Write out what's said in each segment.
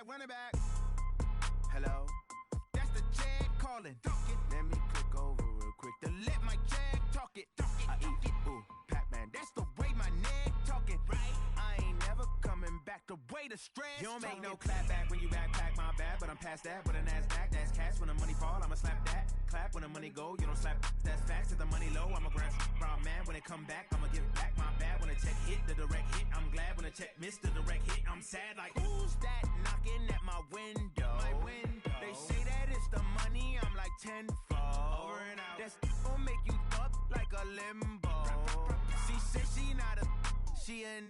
back. Hello, that's the Jag calling. Let me click over real quick to let my Jag talk it. I eat it, ooh, Pac-Man, that's the way my neck talking. I ain't never coming back the way the stress. You don't make no clap back when you backpack, my bad, but I'm past that. With a NASDAQ, that's cash. When the money fall, I'ma slap that. Clap when the money go, you don't slap. That's facts. If the money low, I'ma grab brown man. When it come back, I'ma give back. My bad when the check hit, the direct hit. I'm glad when the check missed the direct hit. I'm sad like, who's that knocking at my window? They say that it's the money, I'm like tenfold. Over and out. That's gon' make you up like a limbo. She said she not a, she an.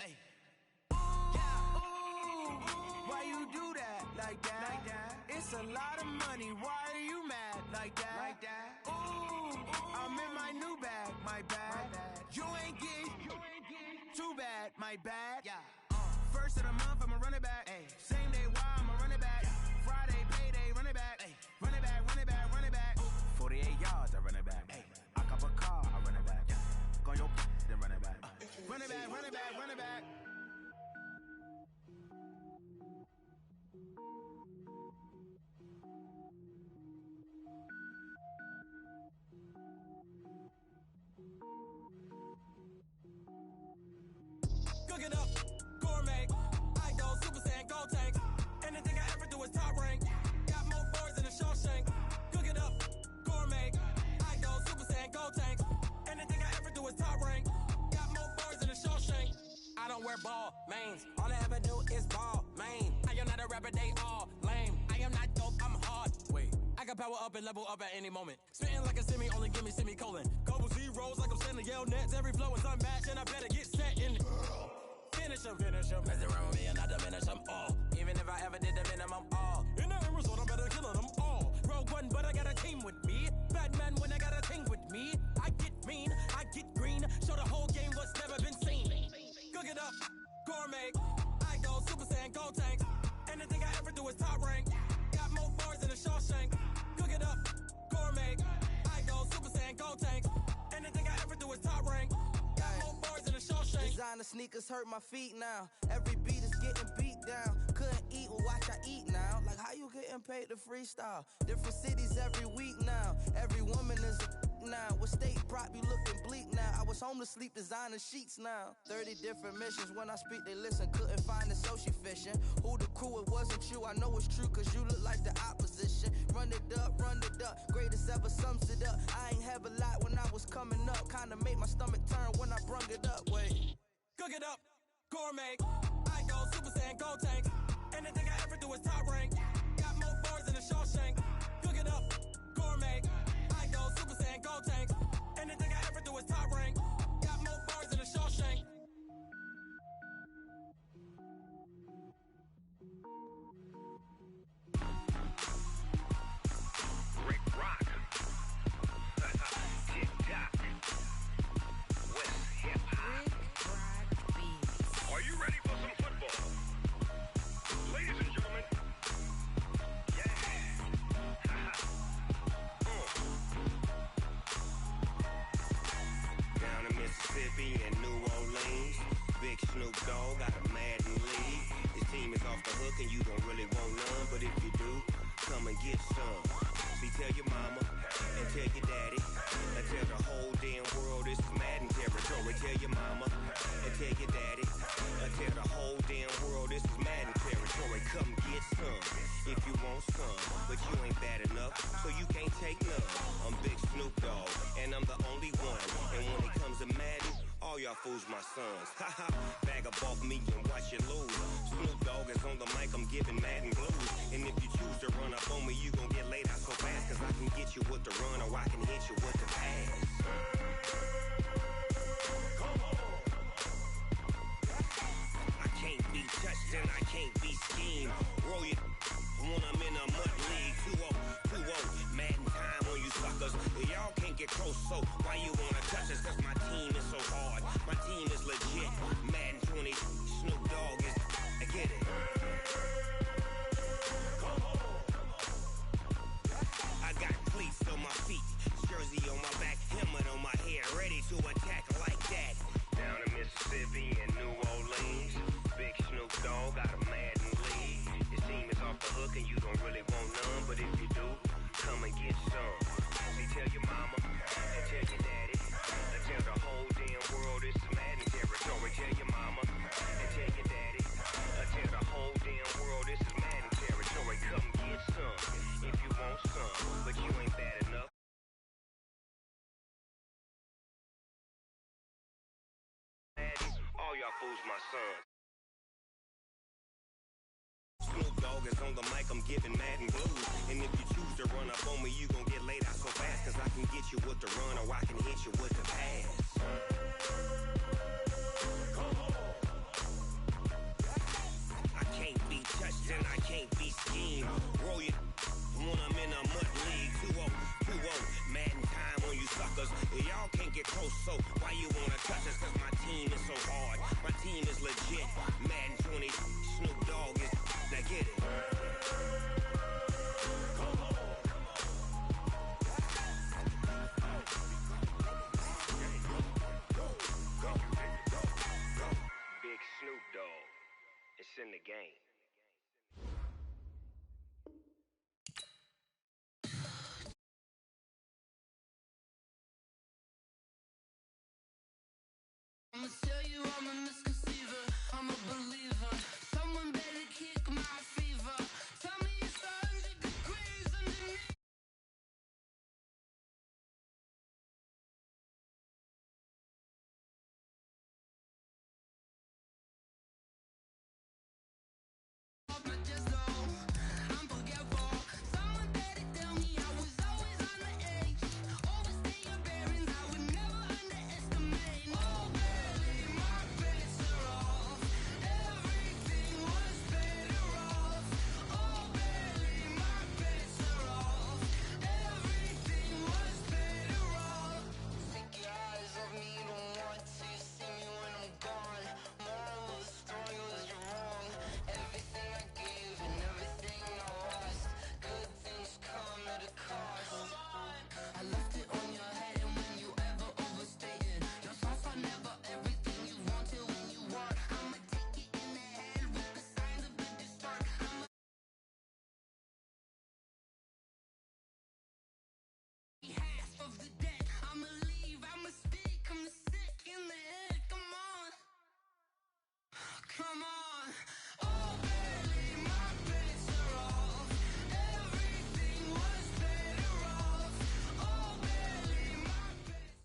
Why you do that like that? It's a lot of money. Why are you mad like that? Ooh, I'm in my new bag, my bad. You ain't get too bad, my bad. First of the month, I'ma run it back. Same day, why I'ma run it back. Friday, payday, run it back. Run it back, run it back, run it back. 48 yards, I run it back. I cop a car, I run it back. Go on your then run it back. Run it back, run it back, run it back. Cook it up, gourmet. I go Super Saiyan, gold tank. Anything I ever do is top rank. Got more boards than a Shawshank. Cook it up, gourmet. I go Super Saiyan, gold tank. Anything I ever do is top rank. Got more boards than a Shawshank. I don't wear ball mains. All I ever do is ball main. I am not a rapper, they all lame. I am not dope, I'm hard. Wait, I can power up and level up at any moment. Spitting like a semi, only give me semicolon. Couple zeros like I'm sending yell nets. Every flow is unmatched and I better get set in. Finish them. Mess around with me and I diminish them all. Even if I ever did the minimum, all. In the end result, I'm better killing them all. Rogue One, but I got a team with me. Batman when I got a team with me. I get mean, I get green. Show the whole game what's never been seen. Cook it up, gourmet. I go Super Saiyan, gold tank. Anything I ever do is top rank. Got more bars than a Shawshank. Cook it up, gourmet. I go Super Saiyan, gold tank. Anything I ever do is top rank. Got more bars than a Shawshank. Designer sneakers hurt my feet now. Every beat is getting beat down. Couldn't eat, well watch I eat now. Like how you getting paid to freestyle? Different cities every week now. Every woman is a now. With state prop, you looking bleak now. I was home to sleep designing sheets now. 30 different missions. When I speak, they listen. Couldn't find it, so she fishing. Who the crew? It wasn't you. I know it's true, cause you look like the opposition. Run it up, greatest ever sums it up. I ain't have a lot when I was coming up. Kinda made my stomach turn when I brung it up. Wait. Cook it up, gourmet. I go Super Saiyan, gold tank. Anything I ever do is top rank. Got more bars than a Shawshank. Cook it up, gourmet. I go Super Saiyan, gold tank. Anything I ever do is top rank. Got more bars than a Shawshank. Rick Rock. TikTok. West Hip Hop. Are you ready for some football? Ladies and gentlemen. Yeah. Down in Mississippi and New Orleans, Big Snoop Dogg got a Madden league. His team is off the hook and you don't really want none, but if you do, come and get some. See, tell your mama and tell your daddy and tell the whole damn world this is Madden territory. Tell your mama and tell your daddy and tell the whole damn world this is Madden territory. Come get some if you want some, but you ain't bad enough, so you can't take none. I'm Big Snoop Dogg and I'm the only one. And when it comes to Madden, all y'all fools my sons. Haha, bag up off me and watch you lose. Snoop Dogg is on the mic, I'm giving Madden blues. And if you choose to run up on me, you gon' get laid out so fast, cause I can get you with the run or I can hit you with the pass. I can't be touched and I can't be schemed. Roll you when I'm in a mud league. 2-0, Madden time on you suckers. Y'all can't get close, so why you wanna touch us? Cause my team is so hard, my team is legit. Madden 20, Snoop Dogg is, I get it. I got cleats on my feet, jersey on my back, helmet on my head, ready to attack like that. Down in Mississippi and New Orleans, Big Snoop Dogg got a Madden league. His hook and you don't really want none, but if you do, come and get some. See, tell your mama and tell your daddy and tell the whole damn world this is Madden territory. Tell your mama and tell your daddy and tell the whole damn world this is Madden territory. Come get some if you want some, but you ain't bad enough. All y'all fools my sons. Snoop Dogg is on the mic, I'm giving Madden blues. And if you choose to run up on me, you gon' get laid out so fast. Cause I can get you with the run or I can hit you with the pass. I can't be touched and I can't be schemed. Roll you when I'm in a mud league. 2-0, 2-0, Madden time on you suckers. Y'all can't get close, so why you wanna touch us? Cause my team is so hard, my team is legit. Madden 20, Snoop Dogg is, now get it. Big Snoop Dogg, it's in the game. I'ma tell you I'm a misconceiver, I'm a believer. Someone better kick my fever. Tell me it's 100 degrees underneath. But just know I'm forgetful. Someone better tell me I was always on the edge. Overstay your bearings, I would never underestimate. Oh baby, my bets are off. Everything was better off. Oh baby, my bets are off. Everything was better off. Take your eyes off me, you don't want to see me when I'm gone. Moral of the story was you're wrong. Everything I gave and everything I lost. Good things come at a cost. I left it on your head, and when you ever overstated, your thoughts are never everything you wanted when you want. I'ma take it in the head with the signs of the distort. I'ma be half of the dead. I'ma leave, I'ma speak, I'm the sick in the head. Come on, come on. Oh baby, my bets are off. Everything was better off. Oh baby, my bets.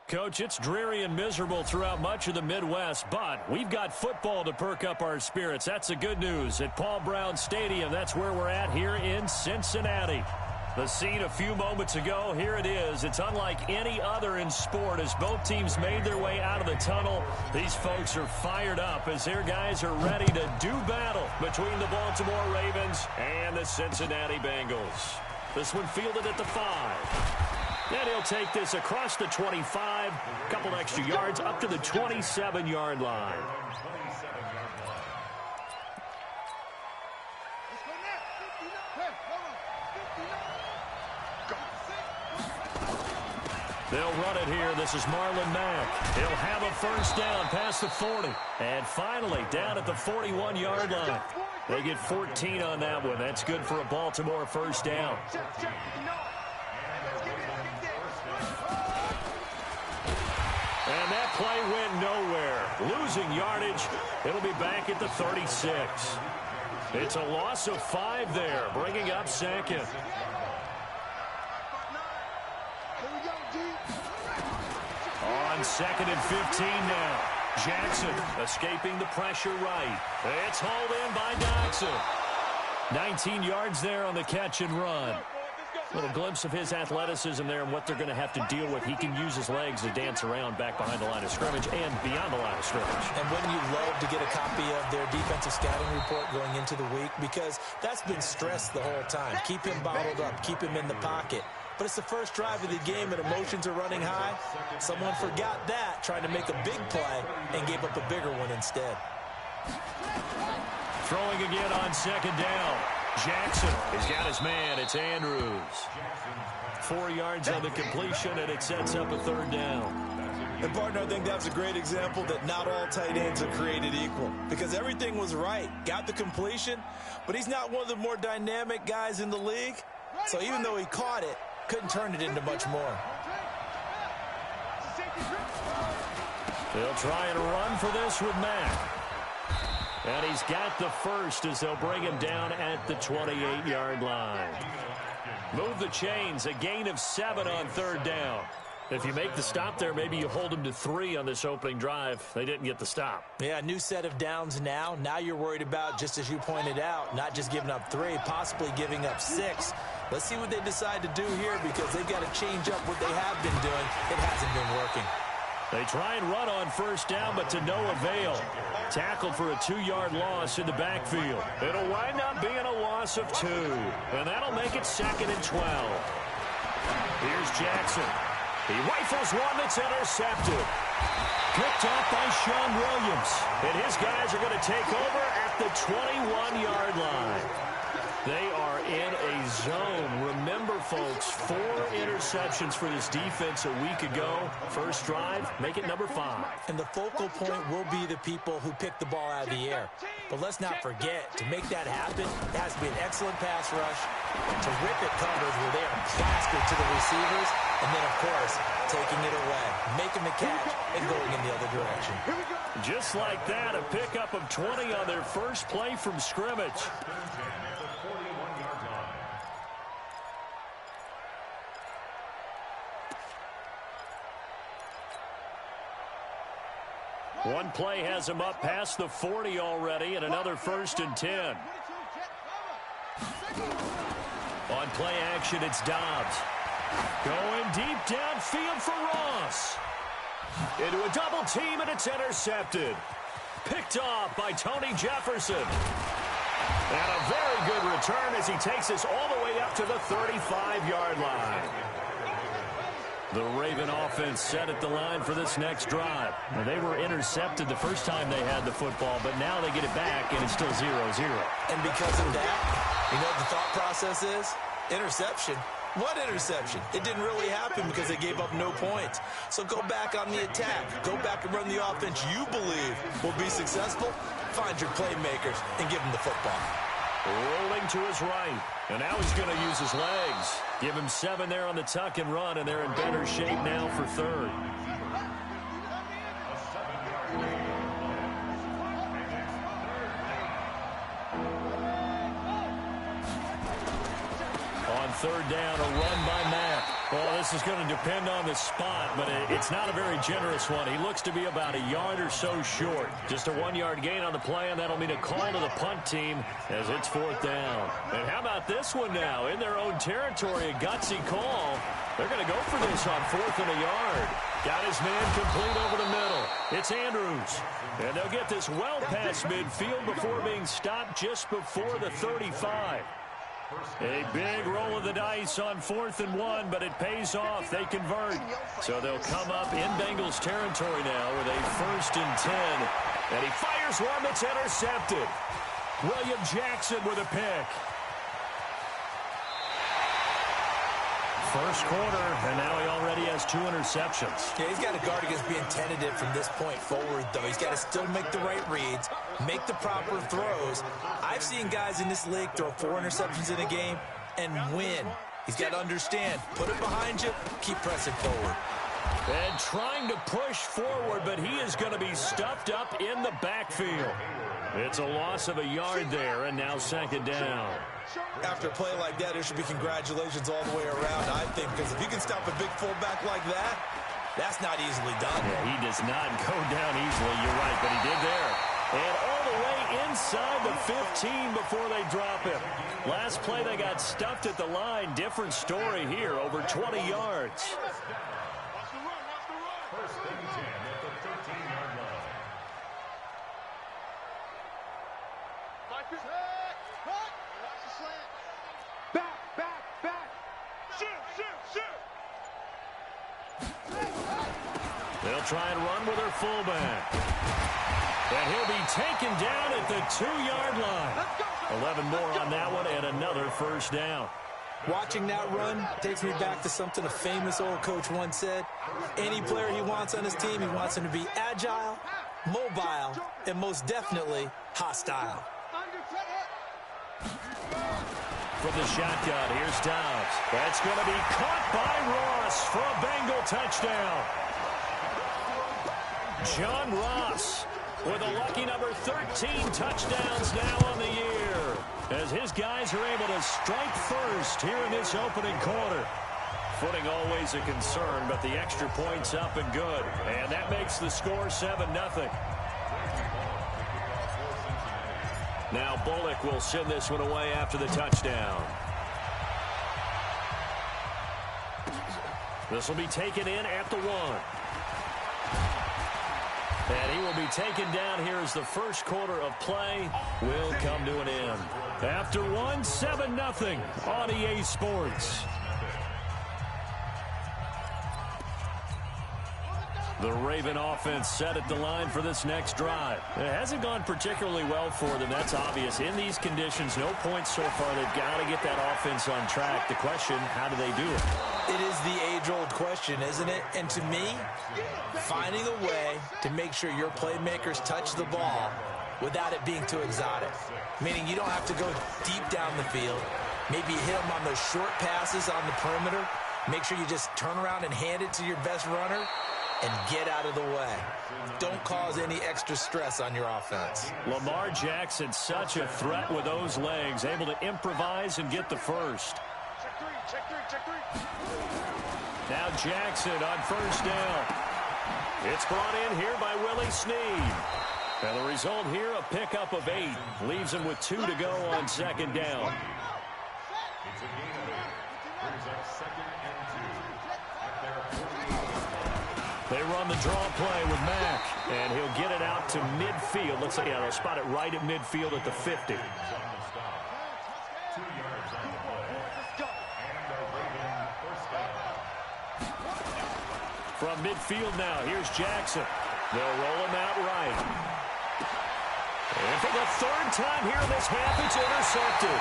Coach, it's dreary and miserable throughout much of the Midwest, but we've got football to perk up our spirits. That's the good news. At Paul Brown Stadium, that's where we're at here in Cincinnati. The scene a few moments ago, here it is. It's unlike any other in sport as both teams made their way out of the tunnel. These folks are fired up as their guys are ready to do battle between the Baltimore Ravens and the Cincinnati Bengals. This one fielded at the 5. And he'll take this across the 25, a couple extra yards up to the 27-yard line. They'll run it here. This is Marlon Mack. He'll have a first down past the 40. And finally, down at the 41-yard line. They get 14 on that one. That's good for a Baltimore first down. And that play went nowhere. Losing yardage. It'll be back at the 36. It's a loss of 5 there, bringing up second. On 2nd and 15 now. Jackson escaping the pressure right. It's hauled in by Dodson. 19 yards there on the catch and run. Little glimpse of his athleticism there and what they're going to have to deal with. He can use his legs to dance around back behind the line of scrimmage and beyond the line of scrimmage. And wouldn't you love to get a copy of their defensive scouting report going into the week? Because that's been stressed the whole time. Keep him bottled up. Keep him in the pocket. But it's the first drive of the game and emotions are running high. Someone forgot that, trying to make a big play, and gave up a bigger one instead. Throwing again on 2nd down. Jackson has got his man. It's Andrews. 4 yards on the completion, and it sets up a 3rd down. And, partner, I think that's a great example that not all tight ends are created equal because everything was right. Got the completion, but he's not one of the more dynamic guys in the league. So even though he caught it, couldn't turn it into much more. They'll try and run for this with Mack. And he's got the first as they'll bring him down at the 28-yard line. Move the chains, a gain of 7 on third down. If you make the stop there, maybe you hold them to 3 on this opening drive. They didn't get the stop. Yeah, new set of downs now. Now you're worried about, just as you pointed out, not just giving up 3, possibly giving up 6. Let's see what they decide to do here because they've got to change up what they have been doing. It hasn't been working. They try and run on first down, but to no avail. Tackled for a 2-yard loss in the backfield. It'll wind up being a loss of 2, and that'll make it 2nd and 12. Here's Jackson. He rifles one that's intercepted. Picked off by Sean Williams. And his guys are going to take over at the 21-yard line. They are in a zone. Remember, folks, 4 interceptions for this defense a week ago. First drive, make it number 5. And the focal point will be the people who pick the ball out of the air. But let's not forget, to make that happen, it has to be an excellent pass rush, terrific coverage where they are plastered to the receivers, and then, of course, taking it away, making the catch, and going in the other direction. Just like that, a pickup of 20 on their first play from scrimmage. One play has him up past the 40 already, and another 1st and 10. On play action, it's Dobbs. Going deep downfield for Ross. Into a double team, and it's intercepted. Picked off by Tony Jefferson. And a very good return as he takes us all the way up to the 35-yard line. The Raven offense set at the line for this next drive. Now, they were intercepted the first time they had the football, but now they get it back, and it's still 0-0. And because of that, you know what the thought process is? Interception. What interception? It didn't really happen because they gave up no points. So go back on the attack. Go back and run the offense you believe will be successful. Find your playmakers and give them the football. Rolling to his right. And now he's going to use his legs. Give him 7 there on the tuck and run, and they're in better shape now for third. On third down, a run by Mack. Well, this is going to depend on the spot, but it's not a very generous one. He looks to be about a yard or so short. Just a 1-yard gain on the play, and that'll mean a call to the punt team as it's 4th down. And how about this one now? In their own territory, a gutsy call. They're going to go for this on 4th and a yard. Got his man complete over the middle. It's Andrews. And they'll get this well past midfield before being stopped just before the 35. A big roll of the dice on 4th and 1, but it pays off. They convert. So they'll come up in Bengals territory now with a 1st and 10. And he fires one that's intercepted. William Jackson with a pick. First quarter, and now he already has 2 interceptions. Yeah, he's got to guard against being tentative from this point forward, though. He's got to still make the right reads, make the proper throws. I've seen guys in this league throw 4 interceptions in a game and win. He's got to understand, put it behind you, keep pressing forward. And trying to push forward, but he is going to be stuffed up in the backfield. It's a loss of a yard there, and now 2nd down. After a play like that, there should be congratulations all the way around, I think, because if you can stop a big fullback like that, that's not easily done. Yeah, he does not go down easily, you're right, but he did there. And all the way inside the 15 before they drop him. Last play, they got stuffed at the line. Different story here, over 20 yards. They'll try and run with their fullback. And he'll be taken down at the 2-yard line. 11 more on that one and another 1st down. Watching that run takes me back to something a famous old coach once said. Any player he wants on his team, he wants him to be agile, mobile, and most definitely hostile. From the shotgun, here's Dobbs. That's going to be caught by Ross for a Bengal touchdown. John Ross with a lucky number 13 touchdowns now on the year, as his guys are able to strike first here in this opening quarter. Footing always a concern, but the extra point's up and good. And that makes the score 7-0. Now Bullock will send this one away after the touchdown. This will be taken in at the 1. And he will be taken down here as the first quarter of play will come to an end. After 1, 7-0 on EA Sports. The Raven offense set at the line for this next drive. It hasn't gone particularly well for them. That's obvious. In these conditions, no points so far. They've got to get that offense on track. The question, how do they do it? It is the age-old question, isn't it? And to me, finding a way to make sure your playmakers touch the ball without it being too exotic. Meaning you don't have to go deep down the field. Maybe hit them on those short passes on the perimeter. Make sure you just turn around and hand it to your best runner and get out of the way. Don't cause any extra stress on your offense. Lamar Jackson, such a threat with those legs, able to improvise and get the first. Now Jackson on first down. It's brought in here by Willie Snead. And the result here, a pickup of 8. Leaves him with 2 to go on second down. They run the draw play with Mack, and he'll get it out to midfield. Looks like they'll spot it right at midfield at the 50. From midfield now, here's Jackson. They'll roll him out right. And for the third time here in this half, it's intercepted.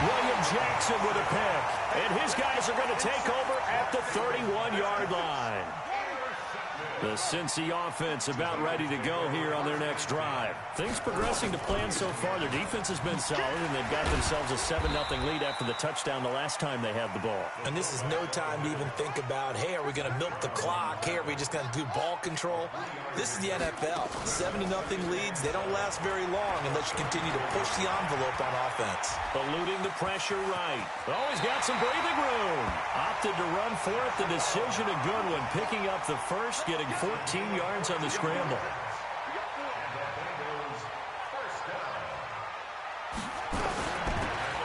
William Jackson with a pick. And his guys are going to take over at the 31-yard line. The Cincy offense about ready to go here on their next drive. Things progressing to plan so far. Their defense has been solid, and they've got themselves a 7-0 lead after the touchdown the last time they had the ball. And this is no time to even think about, hey, are we going to milk the clock? Hey, are we just going to do ball control? This is the NFL. 7-0 leads, they don't last very long unless you continue to push the envelope on offense. Eluding the pressure right. Oh, he's got some breathing room. Opted to run for it. The decision a good one. Picking up the first, getting 14 yards on the scramble.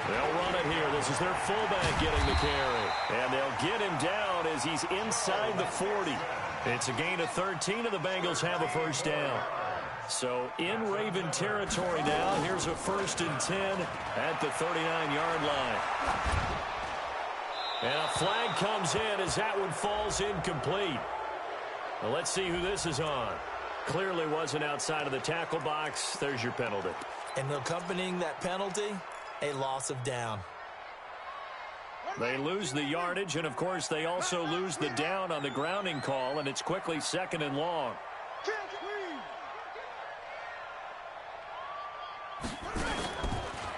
They'll run it here. This is their fullback getting the carry. And they'll get him down as he's inside the 40. It's a gain of 13, and the Bengals have a first down. So in Raven territory now, here's a 1st and 10 at the 39-yard line. And a flag comes in as that one falls incomplete. Well, let's see who this is on. Clearly wasn't outside of the tackle box. There's your penalty. And accompanying that penalty, a loss of down. They lose the yardage, and, of course, they also lose the down on the grounding call, and it's quickly 2nd and long.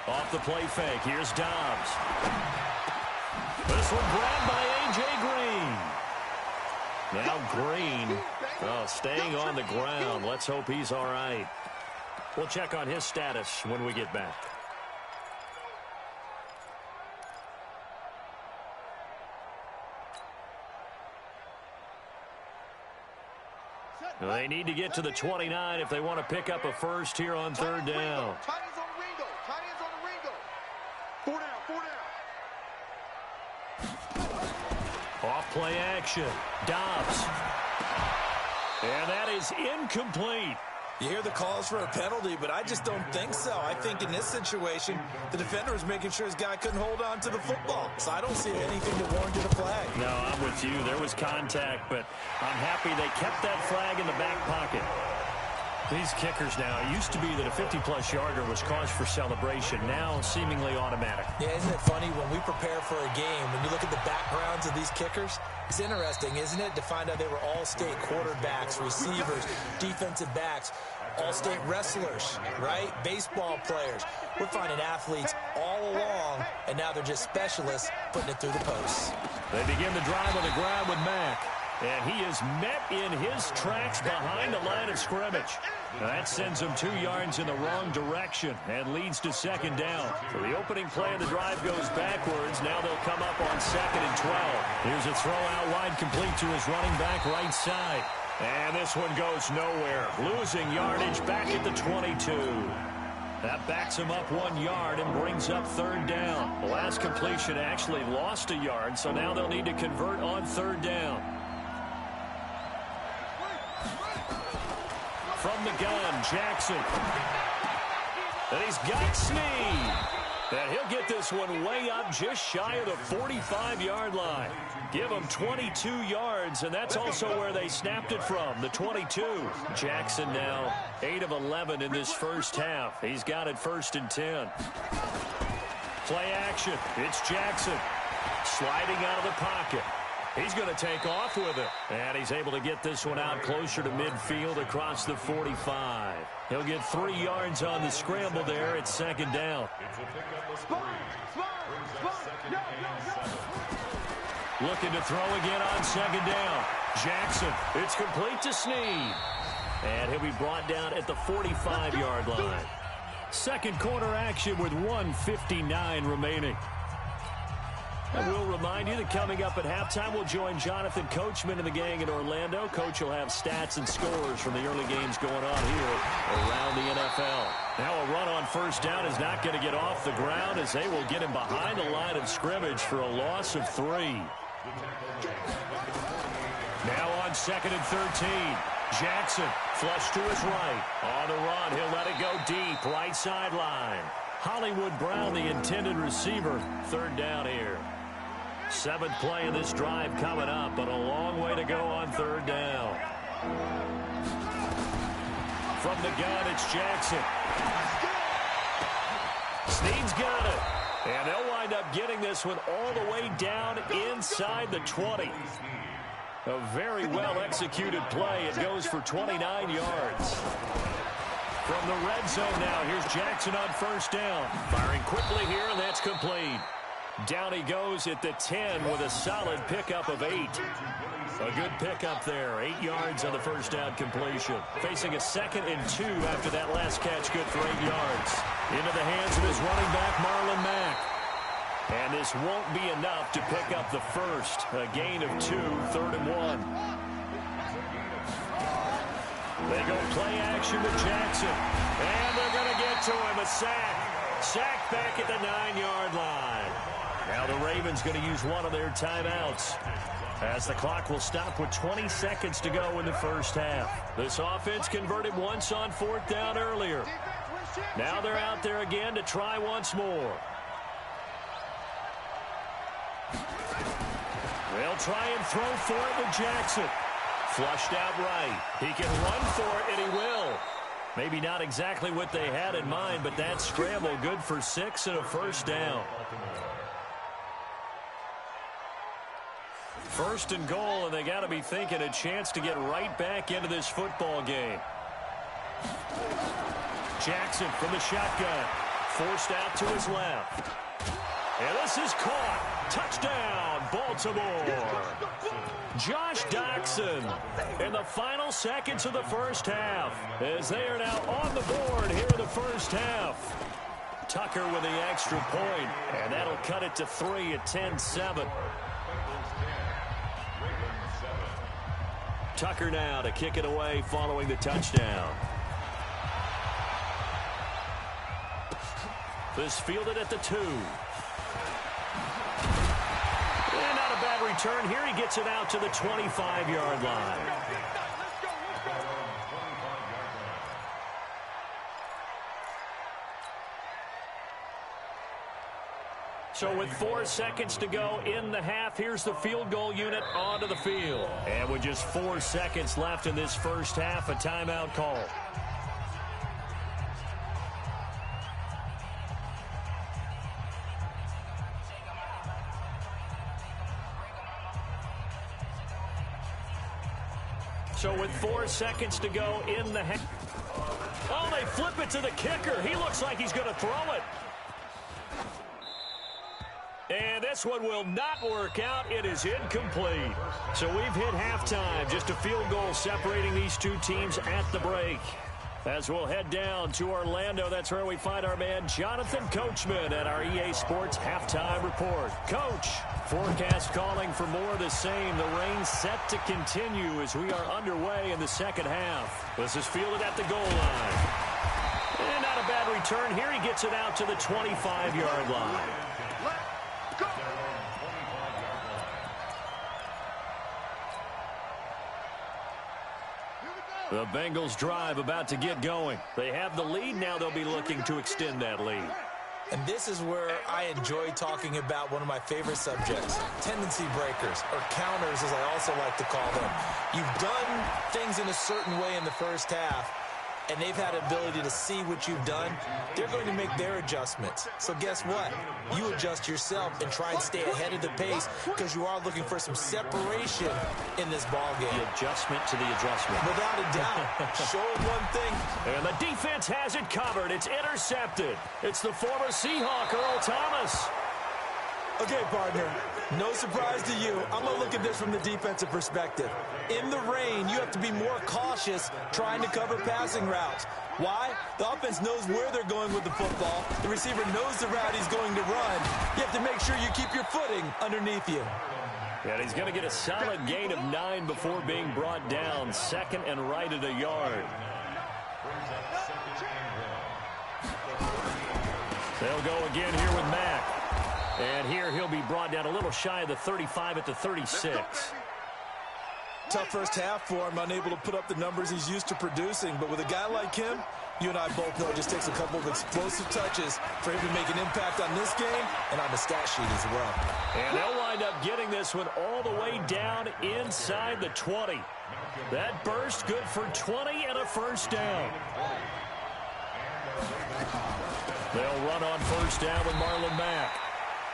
Off the play fake, here's Dobbs. This one grabbed by A.J. Green. Now Green, staying on the ground. Let's hope he's all right. We'll check on his status when we get back. They need to get to the 29 if they want to pick up a first here on 3rd down. Off play action. Dobbs. And that is incomplete. You hear the calls for a penalty, but I just don't think so. I think in this situation, the defender was making sure his guy couldn't hold on to the football. So I don't see anything that warranted a flag. No, I'm with you. There was contact, but I'm happy they kept that flag in the back pocket. These kickers now, it used to be that a 50-plus yarder was cause for celebration. Now, seemingly automatic. Yeah, isn't it funny? When we prepare for a game, when you look at the backgrounds of these kickers, it's interesting, isn't it, to find out they were all-state quarterbacks, receivers, defensive backs, all-state wrestlers, right? Baseball players. We're finding athletes all along, and now they're just specialists putting it through the posts. They begin the drive on the ground with Mack. And he is met in his tracks behind the line of scrimmage. Now that sends him 2 yards in the wrong direction and leads to second down. So the opening play of the drive goes backwards. Now they'll come up on 2nd and 12. Here's a throw out wide complete to his running back right side. And this one goes nowhere. Losing yardage back at the 22. That backs him up 1 yard and brings up 3rd down. The last completion actually lost a yard, so now they'll need to convert on 3rd down. From the gun, Jackson. And he's got Snead. And he'll get this one way up just shy of the 45-yard line. Give him 22 yards, and that's also where they snapped it from, the 22. Jackson now 8 of 11 in this first half. He's got it 1st and 10. Play action. It's Jackson sliding out of the pocket. He's going to take off with it. And he's able to get this one out closer to midfield across the 45. He'll get 3 yards on the scramble there at 2nd down. Looking to throw again on 2nd down. Jackson, it's complete to Snead. And he'll be brought down at the 45-yard line. Second quarter action with 1:59 remaining. And we'll remind you that coming up at halftime, we'll join Jonathan Coachman and the gang in Orlando. Coach will have stats and scores from the early games going on here around the NFL. Now a run on 1st down is not going to get off the ground as they will get him behind the line of scrimmage for a loss of 3. Now on 2nd and 13. Jackson flush to his right. On the run, he'll let it go deep, right sideline. Hollywood Brown, the intended receiver, 3rd down here. 7th play of this drive coming up, but a long way to go on 3rd down. From the gun, it's Jackson. Snead's got it. And they'll wind up getting this one all the way down inside the 20. A very well-executed play. It goes for 29 yards. From the red zone now, here's Jackson on 1st down. Firing quickly here, and that's complete. Down he goes at the 10 with a solid pickup of 8. A good pickup there. 8 yards on the 1st down completion. Facing a 2nd and 2 after that last catch, good for 8 yards. Into the hands of his running back, Marlon Mack. And this won't be enough to pick up the first. A gain of 2, 3rd and 1. They go play action with Jackson. And they're going to get to him. A sack. Sack back at the 9-yard line. Now the Ravens going to use one of their timeouts as the clock will stop with 20 seconds to go in the first half. This offense converted once on 4th down earlier. Now they're out there again to try once more. They'll try and throw for it with Jackson. Flushed out right. He can run for it, and he will. Maybe not exactly what they had in mind, but that scramble good for 6 and a 1st down. 1st and goal, and they got to be thinking a chance to get right back into this football game. Jackson from the shotgun. Forced out to his left. And this is caught. Touchdown, Baltimore. Josh Doctson in the final seconds of the first half as they are now on the board here in the first half. Tucker with the extra point, and that'll cut it to 3 at 10-7. Tucker now to kick it away following the touchdown. This fielded at the 2. And not a bad return here. He gets it out to the 25-yard line. So with 4 seconds to go in the half, here's the field goal unit onto the field. And with just 4 seconds left in this first half, a timeout call. So with 4 seconds to go in the half. Oh, they flip it to the kicker. He looks like he's going to throw it. And this one will not work out. It is incomplete. So we've hit halftime. Just a field goal separating these two teams at the break. As we'll head down to Orlando, that's where we find our man Jonathan Coachman at our EA Sports Halftime Report. Coach, forecast calling for more of the same. The rain set to continue as we are underway in the second half. This is fielded at the goal line. And not a bad return here. He gets it out to the 25-yard line. The Bengals drive about to get going. They have the lead. Now they'll be looking to extend that lead. And this is where I enjoy talking about one of my favorite subjects, tendency breakers, or counters as I also like to call them. You've done things in a certain way in the first half, and they've had ability to see what you've done. They're going to make their adjustments. So guess what? You adjust yourself and try and stay ahead of the pace because you are looking for some separation in this ball game. The adjustment to the adjustment. Without a doubt. Show them one thing. And the defense has it covered. It's intercepted. It's the former Seahawk, Earl Thomas. Okay, partner, no surprise to you. I'm going to look at this from the defensive perspective. In the rain, you have to be more cautious trying to cover passing routes. Why? The offense knows where they're going with the football. The receiver knows the route he's going to run. You have to make sure you keep your footing underneath you. And he's going to get a solid gain of 9 before being brought down. Second and right at a yard. They'll go again here with Mack. And here he'll be brought down a little shy of the 35 at the 36. Tough first half for him, unable to put up the numbers he's used to producing. But with a guy like him, you and I both know it just takes a couple of explosive touches for him to make an impact on this game and on the stat sheet as well. And they'll wind up getting this one all the way down inside the 20. That burst good for 20 and a first down. They'll run on first down with Marlon Mack.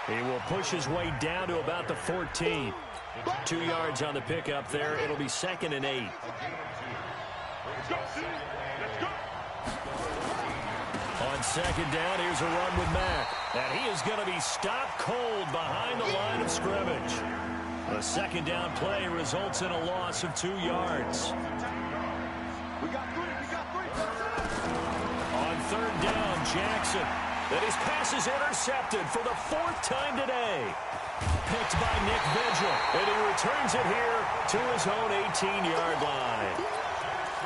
He will push his way down to about the 14. 2 yards on the pickup there. It'll be 2nd and 8. On second down, here's a run with Mack. And he is going to be stopped cold behind the line of scrimmage. The second down play results in a loss of 2 yards. On third down, Jackson. And his pass is intercepted for the 4th time today. Picked by Nick Vigil. And he returns it here to his own 18-yard line.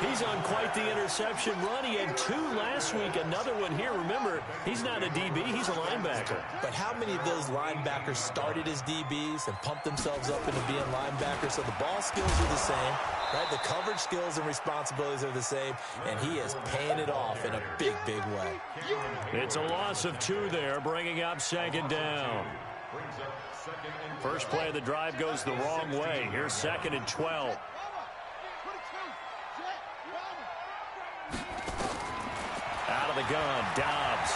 He's on quite the interception run. He had 2 last week. Another one here. Remember, he's not a DB. He's a linebacker. But how many of those linebackers started as DBs and pumped themselves up into being linebackers? So the ball skills are the same, right? The coverage skills and responsibilities are the same, and he is paying it off in a big, big way. It's a loss of 2 there, bringing up second down. First play of the drive goes the wrong way. Here's 2nd and 12. Out of the gun, Dobbs.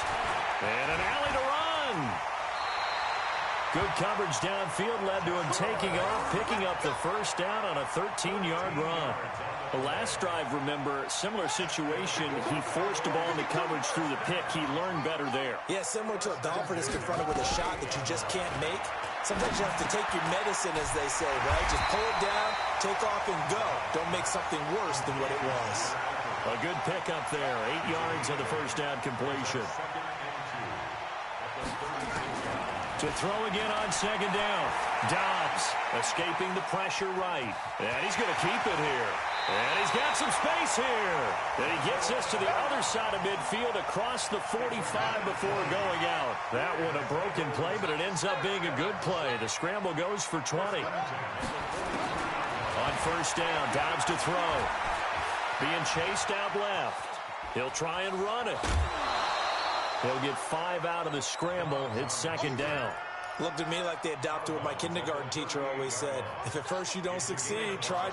And an alley to run. Good coverage downfield led to him taking off, picking up the first down on a 13-yard run. The last drive, remember, similar situation. He forced the ball into coverage through the pick. He learned better there. Yeah, similar to a Dolphin is confronted with a shot that you just can't make. Sometimes you have to take your medicine, as they say, right? Just pull it down, take off, and go. Don't make something worse than what it was. A good pickup there. 8 yards on the first down completion. To throw again on second down. Dobbs escaping the pressure right. And he's going to keep it here. And he's got some space here. And he gets this to the other side of midfield across the 45 before going out. That one a broken play, but it ends up being a good play. The scramble goes for 20. On first down, Dobbs to throw. Being chased out left. He'll try and run it. He'll get 5 out of the scramble. It's second down. Looked at me like they adopted what my kindergarten teacher always said. If at first you don't succeed, try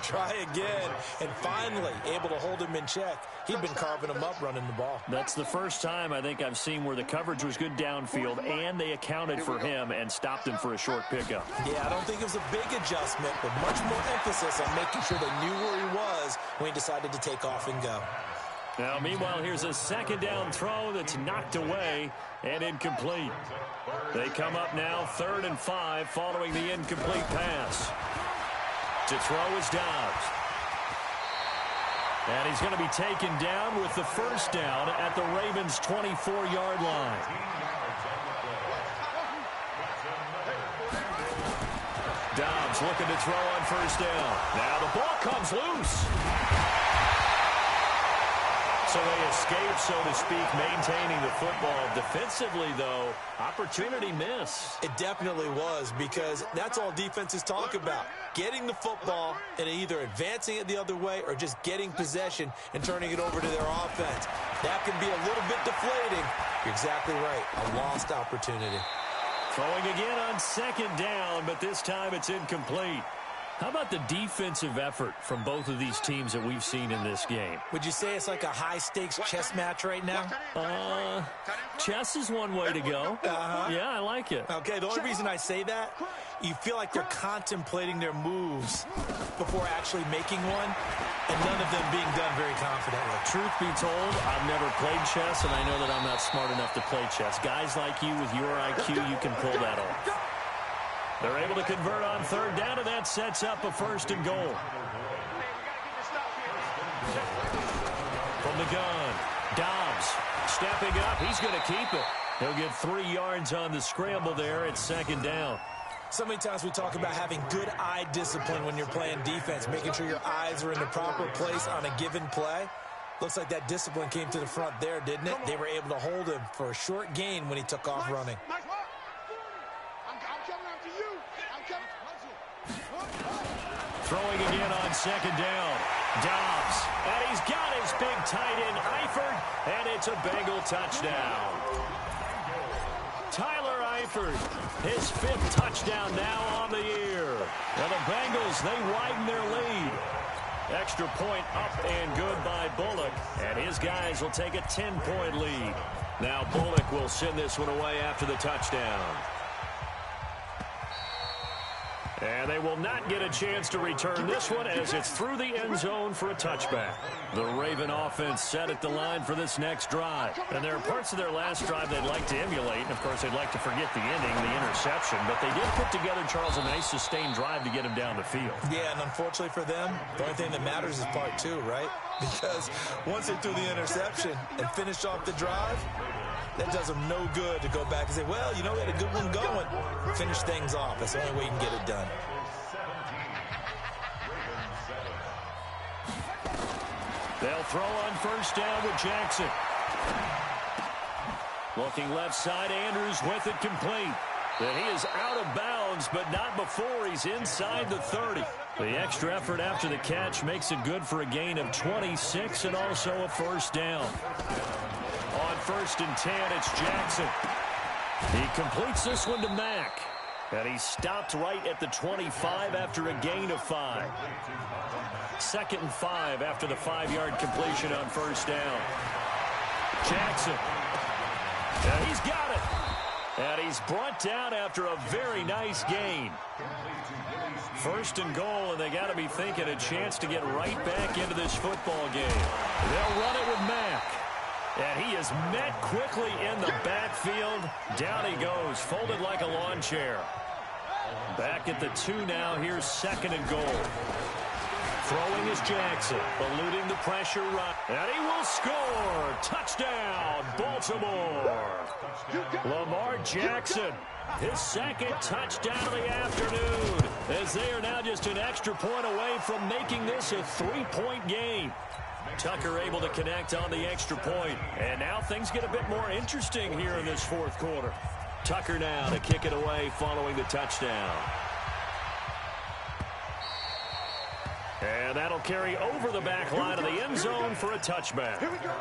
again. And finally, able to hold him in check. He'd been carving him up running the ball. That's the first time I think I've seen where the coverage was good downfield and they accounted for him and stopped him for a short pickup. Yeah, I don't think it was a big adjustment, but much more emphasis on making sure they knew where he was when he decided to take off and go. Now, meanwhile, here's a second down throw that's knocked away and incomplete. They come up now 3rd and 5 following the incomplete pass. To throw is Dobbs. And he's going to be taken down with the first down at the Ravens' 24-yard line. Dobbs looking to throw on first down. Now the ball comes loose. So they escape, so to speak, maintaining the football. Defensively, though, opportunity miss. It definitely was, because that's all defenses talk about. Getting the football and either advancing it the other way or just getting possession and turning it over to their offense. That can be a little bit deflating. You're exactly right. A lost opportunity. Throwing again on second down, but this time it's incomplete. How about the defensive effort from both of these teams that we've seen in this game? Would you say it's like a high-stakes chess match right now? Chess is one way to go. Yeah, I like it. Okay, the only reason I say that, you feel like they're contemplating their moves before actually making one, and none of them being done very confidently. Truth be told, I've never played chess, and I know that I'm not smart enough to play chess. Guys like you with your IQ, you can pull that off. They're able to convert on third down, and that sets up a 1st and goal. From the gun, Dobbs stepping up. He's going to keep it. He'll get 3 yards on the scramble there at 2nd down. So many times we talk about having good eye discipline when you're playing defense, making sure your eyes are in the proper place on a given play. Looks like that discipline came to the front there, didn't it? They were able to hold him for a short gain when he took off running. Throwing again on 2nd down. Dobbs. And he's got his big tight end, Eifert. And it's a Bengal touchdown. Tyler Eifert, his 5th touchdown now on the year. Now the Bengals, they widen their lead. Extra point up and good by Bullock. And his guys will take a 10-point lead. Now Bullock will send this one away after the touchdown. And they will not get a chance to return this one as it's through the end zone for a touchback. The Raven offense set at the line for this next drive. And there are parts of their last drive they'd like to emulate. And, of course, they'd like to forget the ending, the interception. But they did put together, Charles, a nice sustained drive to get him down the field. Yeah, and unfortunately for them, the only thing that matters is part 2, right? Because once they threw the interception and finished off the drive, that does them no good to go back and say, well, you know, we had a good one going. Finish things off. That's the only way you can get it done. They'll throw on first down with Jackson. Looking left side, Andrews with it complete. Then he is out of bounds, but not before he's inside the 30. The extra effort after the catch makes it good for a gain of 26 and also a first down. On 1st and 10, it's Jackson. He completes this one to Mack. And he stopped right at the 25 after a gain of 5. 2nd and 5 after the 5-yard completion on first down. Jackson. And he's got it. And he's brought down after a very nice gain. 1st and goal, and they got to be thinking a chance to get right back into this football game. They'll run it with Mack. And he is met quickly in the backfield. Down he goes, folded like a lawn chair. Back at the 2 now. Here's 2nd and goal. Throwing is Jackson, eluding the pressure right. And he will score. Touchdown, Baltimore. Lamar Jackson, his 2nd touchdown of the afternoon, as they are now just an extra point away from making this a 3-point game. Tucker able to connect on the extra point. And now things get a bit more interesting here in this 4th quarter. Tucker now to kick it away following the touchdown. And that'll carry over the back line of the end zone for a touchback. Here we go.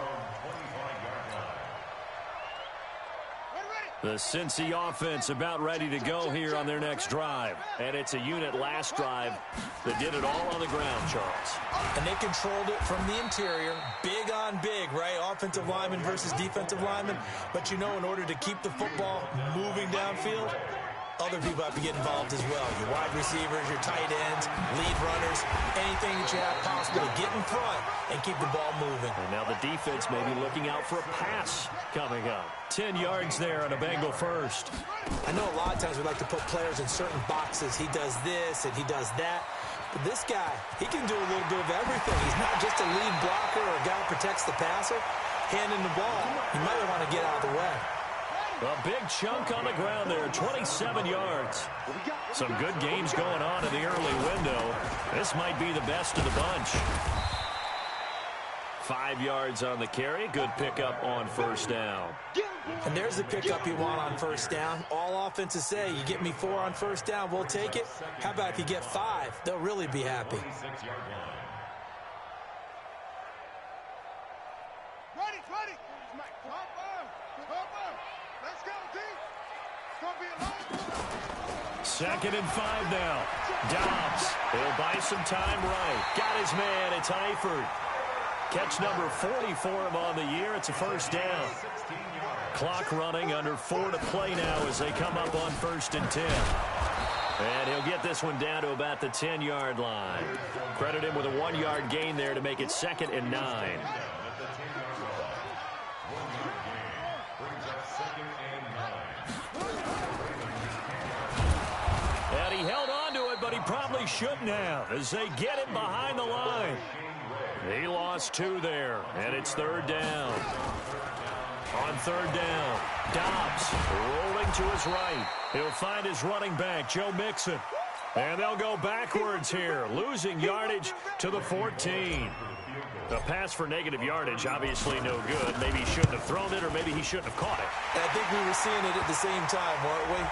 The Cincy offense about ready to go here on their next drive. And it's a unit last drive that did it all on the ground, Charles. And they controlled it from the interior. Big on big, right? Offensive lineman versus defensive lineman. But, in order to keep the football moving downfield, other people have to get involved as well. Your wide receivers, your tight ends, lead runners, anything that you have possible to get in front and keep the ball moving. And now the defense may be looking out for a pass coming up. 10 yards there on a Bengal first. I know a lot of times we like to put players in certain boxes. He does this and he does that. But this guy, he can do a little bit of everything. He's not just a lead blocker or a guy who protects the passer. Handing the ball, you might want to get out of the way. A big chunk on the ground there, 27 yards. Some good games going on in the early window. This might be the best of the bunch. 5 yards on the carry. Good pickup on first down. And there's the pickup you want on first down. All offenses say, you get me 4 on first down, we'll take it. How about if you get 5? They'll really be happy. Ready. Let's go, D. It's going to be a long 2nd and 5 now. Dobbs. He'll buy some time right. Got his man. It's Eifert. Catch number 40 for him on the year. It's a first down. Clock running, under 4 to play now as they come up on 1st and 10. And he'll get this one down to about the 10-yard line. Credit him with a 1-yard gain there to make it 2nd and 9. And he held on to it, but he probably shouldn't have as they get him behind the line. He lost 2 there, and it's 3rd down. On 3rd down, Dobbs rolling to his right. He'll find his running back, Joe Mixon. And they'll go backwards here, losing yardage to the 14. A pass for negative yardage, obviously no good. Maybe he shouldn't have thrown it, or maybe he shouldn't have caught it. I think we were seeing it at the same time, weren't we?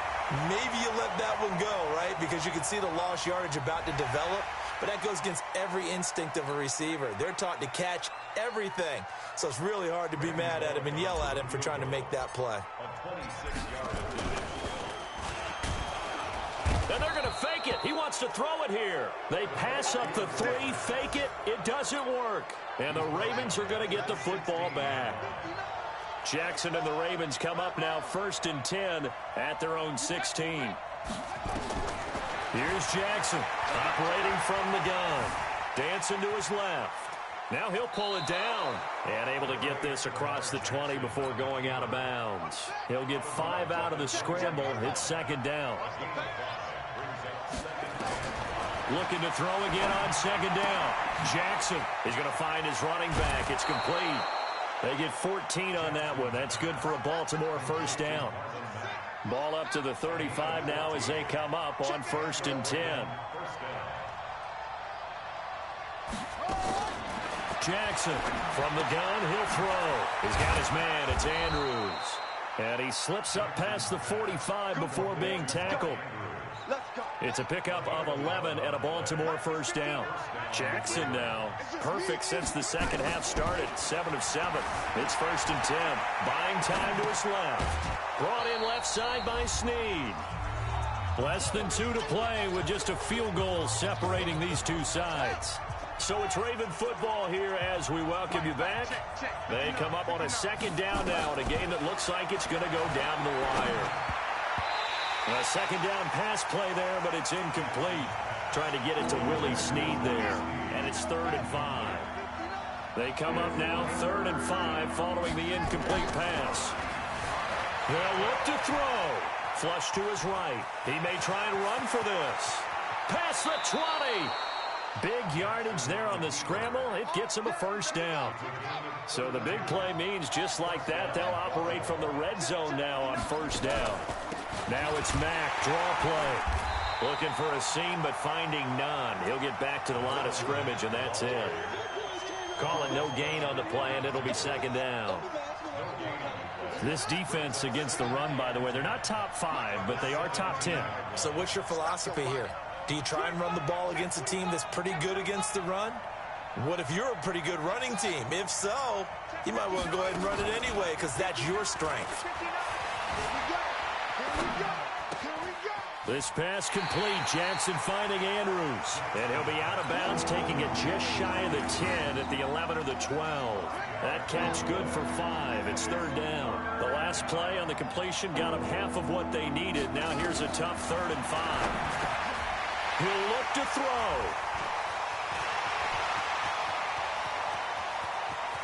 Maybe you let that one go, right? Because you can see the lost yardage about to develop. But that goes against every instinct of a receiver. They're taught to catch everything. So it's really hard to be mad at him and yell at him for trying to make that play. And they're going to fake it. He wants to throw it here. They pass up the 3, fake it. It doesn't work. And the Ravens are going to get the football back. Jackson and the Ravens come up now 1st and 10 at their own 16. Here's Jackson, operating from the gun. Dancing to his left. Now he'll pull it down. And able to get this across the 20 before going out of bounds. He'll get 5 out of the scramble. It's 2nd down. Looking to throw again on 2nd down. Jackson is going to find his running back. It's complete. They get 14 on that one. That's good for a Baltimore first down. Ball up to the 35 now as they come up on 1st and 10. Jackson from the gun. He'll throw. He's got his man. It's Andrews. And he slips up past the 45 before being tackled. It's a pickup of 11 and a Baltimore first down. Jackson now perfect since the second half started. 7 of 7. It's 1st and 10. Buying time to his left. Brought in left side by Snead. Less than 2 to play with just a field goal separating these two sides. So it's Raven football here as we welcome you back. They come up on a 2nd down now in a game that looks like it's going to go down the wire. A 2nd down pass play there, but it's incomplete. Trying to get it to Willie Snead there. And it's 3rd and 5. They come up now 3rd and 5 following the incomplete pass. They'll look to throw. Flush to his right. He may try and run for this. Past the 20. Big yardage there on the scramble. It gets him a first down. So the big play means just like that, they'll operate from the red zone now on first down. Now it's Mack, draw play. Looking for a seam, but finding none. He'll get back to the line of scrimmage, and that's it. Calling no gain on the play, and it'll be 2nd down. This defense against the run, by the way, they're not top 5, but they are top 10. So what's your philosophy here? Do you try and run the ball against a team that's pretty good against the run? What if you're a pretty good running team? If so, you might want to go ahead and run it anyway because that's your strength. This pass complete. Jackson finding Andrews. And he'll be out of bounds, taking it just shy of the 10 at the 11 or the 12. That catch good for 5. It's third down. The last play on the completion got them half of what they needed. Now here's a tough 3rd and 5. He'll look to throw.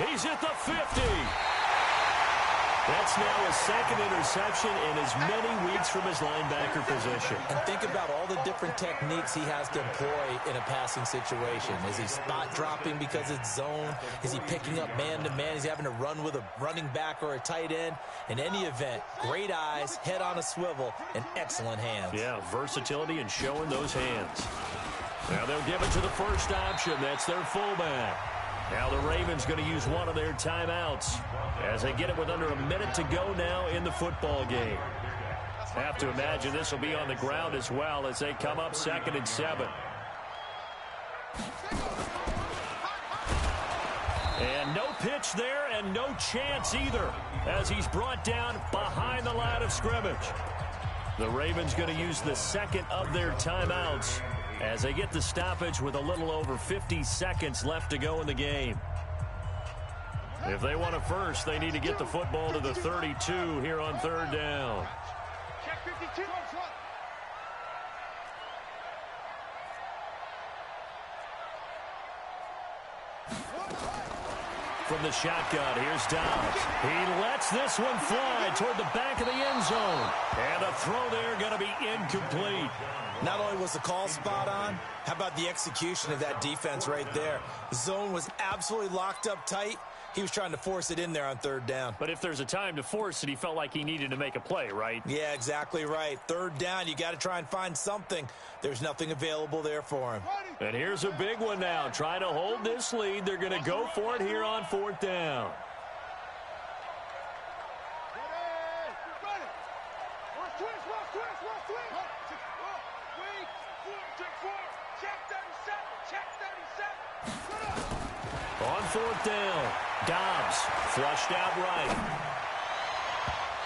He's at the 50. That's now his 2nd interception in as many weeks from his linebacker position. And think about all the different techniques he has to employ in a passing situation. Is he spot dropping because it's zone? Is he picking up man-to-man? Is he having to run with a running back or a tight end? In any event, great eyes, head on a swivel, and excellent hands. Yeah, versatility and showing those hands. Now they'll give it to the first option. That's their fullback. Now the Ravens going to use one of their timeouts as they get it with under a minute to go now in the football game. Have to imagine this will be on the ground as well as they come up 2nd and 7. And no pitch there and no chance either as he's brought down behind the line of scrimmage. The Ravens going to use the 2nd of their timeouts as they get the stoppage with a little over 50 seconds left to go in the game. If they want a first, they need to get the football to the 32 here on 3rd down. Check 52. From the shotgun, here's Dobbs. He lets this one fly toward the back of the end zone. And the throw there going to be incomplete. Not only was the call spot on, how about the execution of that defense right there? The zone was absolutely locked up tight. He was trying to force it in there on 3rd down. But if there's a time to force it, he felt like he needed to make a play, right? Yeah, exactly right. 3rd down, you got to try and find something. There's nothing available there for him. And here's a big one now. Trying to hold this lead. They're going to go for it here on 4th down. On 4th down, Dobbs flushed out right.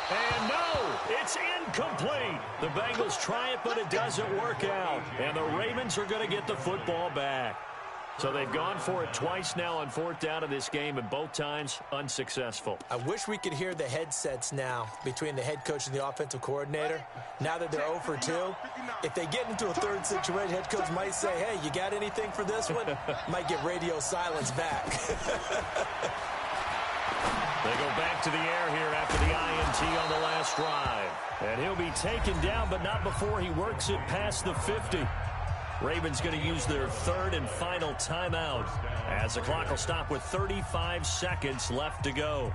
And no, it's incomplete. The Bengals try it, but it doesn't work out. And the Ravens are going to get the football back. So they've gone for it twice now on 4th down of this game, and both times unsuccessful. I wish we could hear the headsets now between the head coach and the offensive coordinator. Now that they're 0 for 2, if they get into a 3rd situation, head coach might say, hey, you got anything for this one? Might get radio silence back. They go back to the air here after the INT on the last drive. And he'll be taken down, but not before he works it past the 50. Ravens going to use their 3rd and final timeout as the clock will stop with 35 seconds left to go.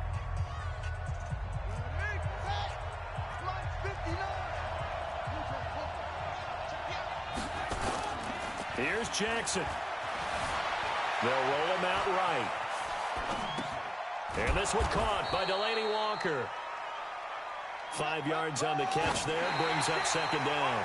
Here's Jackson. They'll roll him out right. And this one caught by Delaney Walker. 5 yards on the catch there, brings up 2nd down.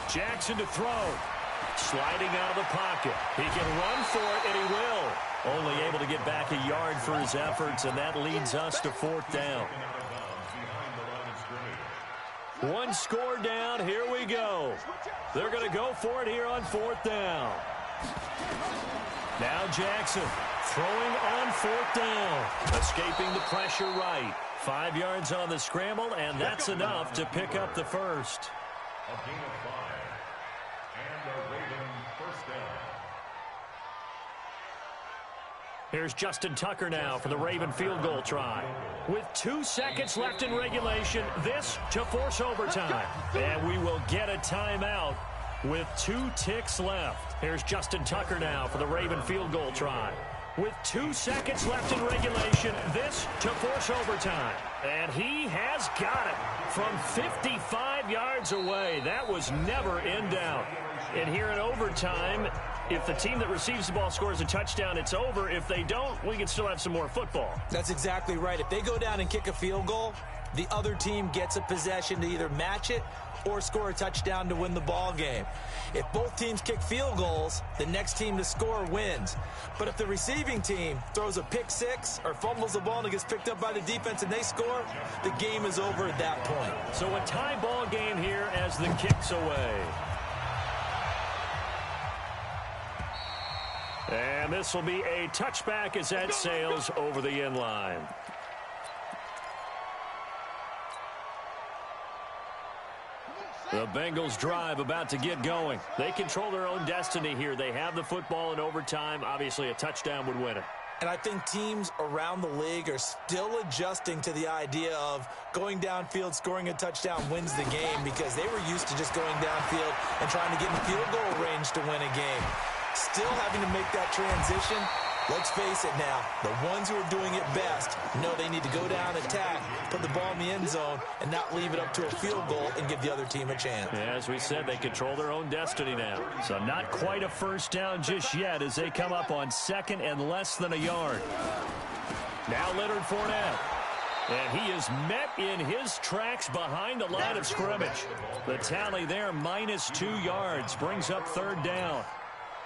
Jackson to throw. Sliding out of the pocket. He can run for it, and he will. Only able to get back a yard for his efforts, and that leads us to 4th down. One score down. Here we go. They're going to go for it here on 4th down. Now Jackson throwing on 4th down. Escaping the pressure right. 5 yards on the scramble, and that's enough to pick up the first. A gain of 5. And the Ravens first down. Here's Justin Tucker now for the Raven field goal try. With 2 seconds left in regulation, this to force overtime. And we will get a timeout with 2 ticks left. Here's Justin Tucker now for the Raven field goal try. With 2 seconds left in regulation, this to force overtime. And he has got it from 55 yards away. That was never in doubt. And here in overtime, if the team that receives the ball scores a touchdown, it's over. If they don't, we can still have some more football. That's exactly right. If they go down and kick a field goal, the other team gets a possession to either match it or score a touchdown to win the ball game. If both teams kick field goals, the next team to score wins. But if the receiving team throws a pick six or fumbles the ball and it gets picked up by the defense and they score, the game is over at that point. So a tie ball game here as the kick's away. And this will be a touchback as that sails over the end line. The Bengals drive about to get going. They control their own destiny here. They have the football in overtime. Obviously, a touchdown would win it. And I think teams around the league are still adjusting to the idea of going downfield, scoring a touchdown wins the game, because they were used to just going downfield and trying to get in field goal range to win a game. Still having to make that transition. Let's face it now, the ones who are doing it best know they need to go down, attack, put the ball in the end zone, and not leave it up to a field goal and give the other team a chance. Yeah, as we said, they control their own destiny now. So not quite a first down just yet as they come up on second and less than a yard. Now Leonard Fournette. And he is met in his tracks behind the line of scrimmage. The tally there, -2 yards, brings up third down.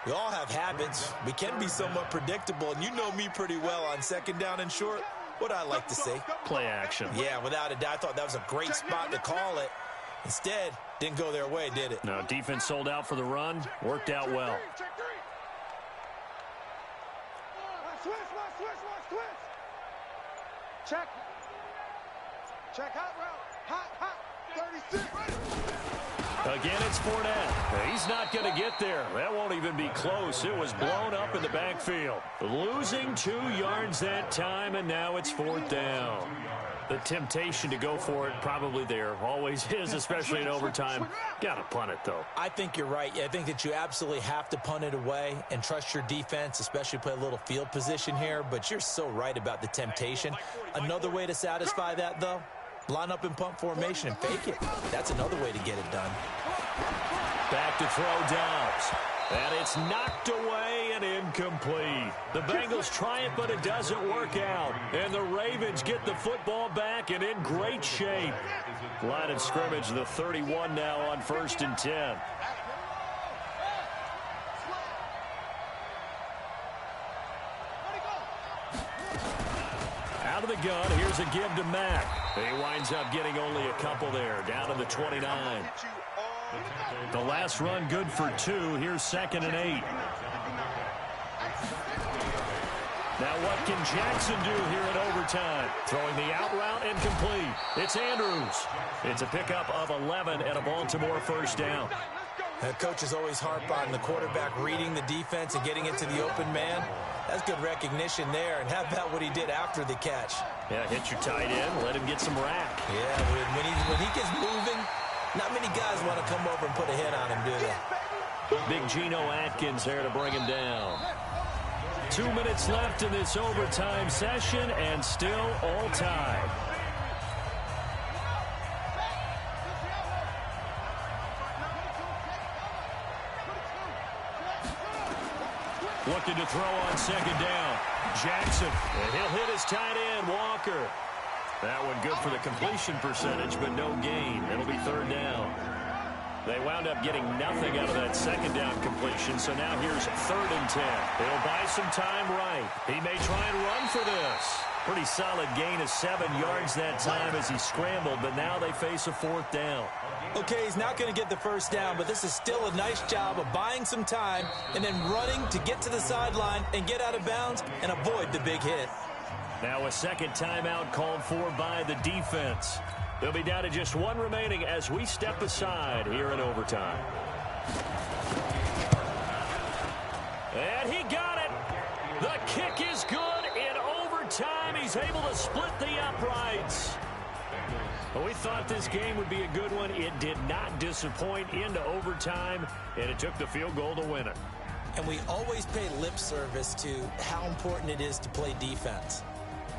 We all have habits. We can be somewhat predictable, and you know me pretty well on second down and short. What I like to say? Play action. Yeah, without a doubt. I thought that was a great spot to call it. Instead, didn't go their way, did it? No, defense sold out for the run. Worked out well. Check. Check hot route. Hot. 36. Again, it's Fournette. He's not going to get there. That won't even be close. It was blown up in the backfield. Losing 2 yards that time, and now it's fourth down. The temptation to go for it probably there. Always is, especially in overtime. Got to punt it, though. I think you're right. I think that you absolutely have to punt it away and trust your defense, especially play a little field position here. But you're so right about the temptation. Another way to satisfy that, though, line up in punt formation and fake it. That's another way to get it done. Back to throw downs. And it's knocked away and incomplete. The Bengals try it, but it doesn't work out. And the Ravens get the football back and in great shape. Line of scrimmage, the 31 now on 1st and 10. Out of the gun, here's a give to Mack. He winds up getting only a couple there, down to the 29. The last run good for 2. Here's 2nd and 8. Now what can Jackson do here in overtime? Throwing the out route and complete. It's Andrews. It's a pickup of 11 and a Baltimore first down. Coaches always harp on the quarterback reading the defense and getting it to the open man. That's good recognition there. And how about what he did after the catch? Yeah, hit your tight end, let him get some rack. Yeah, when he gets moving, not many guys want to come over and put a hit on him, do they? Big Geno Atkins there to bring him down. 2 minutes left in this overtime session, and still all tied. Looking to throw on second down. Jackson, and he'll hit his tight end, Walker. That one good for the completion percentage, but no gain. It'll be third down. They wound up getting nothing out of that second down completion, so now here's 3rd and 10. He'll buy some time right. He may try and run for this. Pretty solid gain of 7 yards that time as he scrambled, but now they face a 4th down. Okay, he's not going to get the first down, but this is still a nice job of buying some time and then running to get to the sideline and get out of bounds and avoid the big hit. Now a second timeout called for by the defense. They'll be down to just 1 remaining as we step aside here in overtime. And he got it. The kick is good in overtime. He's able to split the uprights. Well, we thought this game would be a good one. It did not disappoint into overtime, and it took the field goal to win it. And we always pay lip service to how important it is to play defense.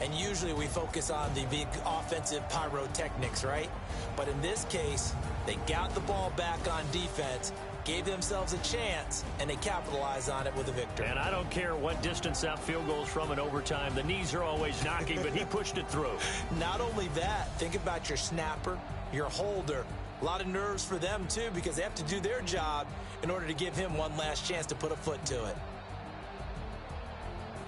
And usually we focus on the big offensive pyrotechnics, right? But in this case, they got the ball back on defense, gave themselves a chance, and they capitalized on it with a victory. And I don't care what distance that field goal is from in overtime. The knees are always knocking, but he pushed it through. Not only that, think about your snapper, your holder. A lot of nerves for them, too, because they have to do their job in order to give him one last chance to put a foot to it.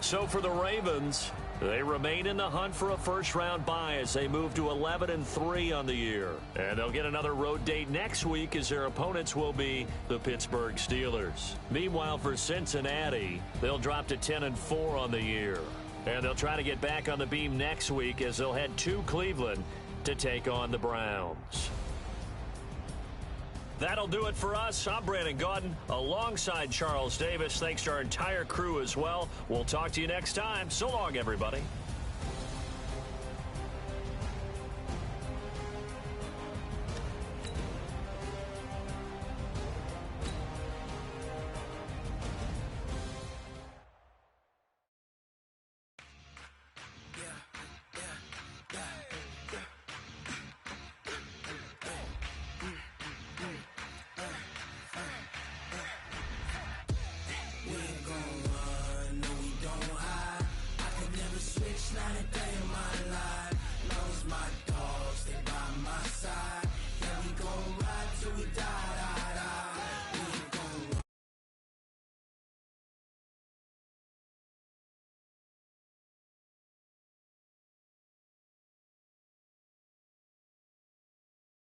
So for the Ravens, they remain in the hunt for a first-round bye as they move to 11-3 on the year. And they'll get another road date next week as their opponents will be the Pittsburgh Steelers. Meanwhile, for Cincinnati, they'll drop to 10-4 on the year. And they'll try to get back on the beam next week as they'll head to Cleveland to take on the Browns. That'll do it for us. I'm Brandon Gaudin alongside Charles Davis. Thanks to our entire crew as well. We'll talk to you next time. So long, everybody.